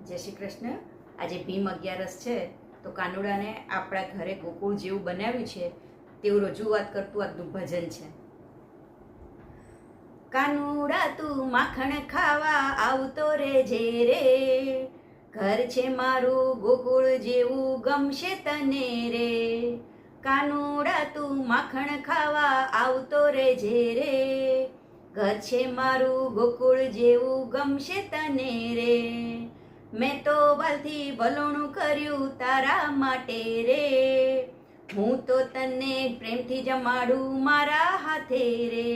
જય શ્રી કૃષ્ણ. આજે ભીમ 11 છે તો કાનુડાને આપણા ઘરે ગોકુળ જેવું બનાવ્યું છે તેવું રજૂઆત કરતું આજનું ભજન છે. કાનુડા તું માખણ ખાવા આવતો રેજે રે, ઘર છે મારું ગોકુળ જેવું ગમશે તને રે. કાનુડા તું માખણ ખાવા આવતો રેજે રે, ઘર છે મારું ગોકુળ જેવું ગમશે તને રે. મેં તો વાલથી વલોણું કર્યું તારા માટે રે, હું તો તને પ્રેમથી જમાડું મારા હાથે રે.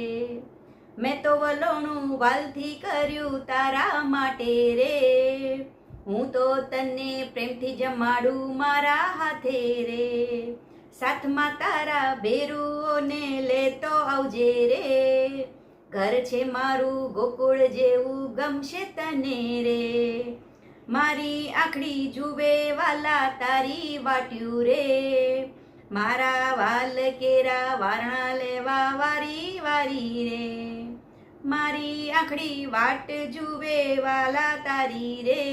મેં તો વલોણું વાલથી કર્યું તારા માટે રે, હું તો તને પ્રેમથી જમાડું મારા હાથે રે. સાથમાં તારા ભેરુઓને લેતો આવજે રે, ઘર છે મારું ગોકુળ જેવું ગમશે તને રે. મારી આંખડી જુએ વાલા તારી વાટ્યું રે, મારા વાલ કેરા વારણા લેવા વારી વારી રે. મારી આંખડી વાટ જુએ વાલા તારી રે,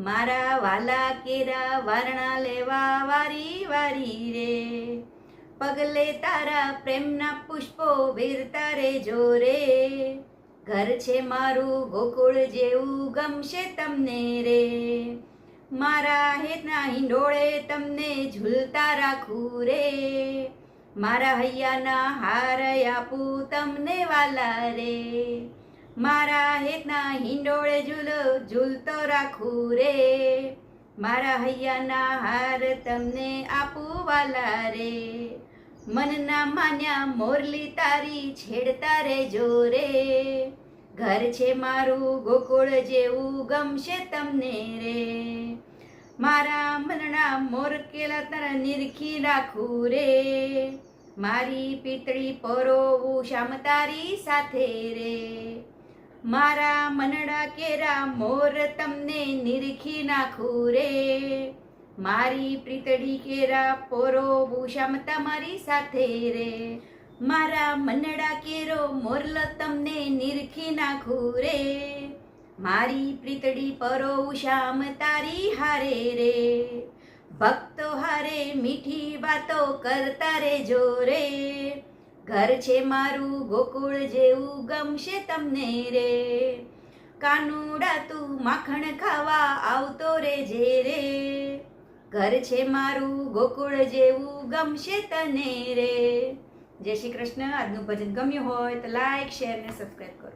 મારા વાલા કેરા વારણા લેવા વારી વારી રે. પગલે તારા પ્રેમના પુષ્પો વેરતા રેજો રે, ઘર છે મારું ગોકુળ જેવું ગમશે તમને રે. મારા હેતના હિંડોળે તમને ઝૂલતા રાખું રે, મારા હૈયાના હાર આપું તમને વાલા રે. મારા હેતના હિંડોળે ઝૂલતો રાખું રે, મારા હૈયાના હાર તમને આપું વાલા રે. મનના માન્યા મોરલી તારી છેડતા રેજો રે, ઘર છે મારું ગોકુળ જેવું ગમશે તમને રે. મારા મનના મોરકેલા તારા નિરખી રાખું રે, મારી પીતળી પરોવું શામ તારી સાથે રે. મારા મનડા કેરા મોર તમને નિરખી નાખું રે, મારી પ્રીતડી કેરા પોરો ભૂષામ તમારી સાથે રે. મારા મનડા કેરો મોરલ તમને નિરખી નાખું રે, મારી પ્રીતડી પરો ઉષામ તારી હારે રે. ભક્તો હારે મીઠી વાતો કરતા રેજો રે, ઘર છે મારું ગોકુળ જેવું ગમશે તમને રે. કાનુડા તું માખણ ખાવા આવતો રેજે રે, ઘર છે મારું ગોકુળ જેવું ગમશે તને રે. જય શ્રી કૃષ્ણ. આજનું ભજન ગમ્યું હોય તો લાઈક, શેર ને સબસ્ક્રાઈબ કરો.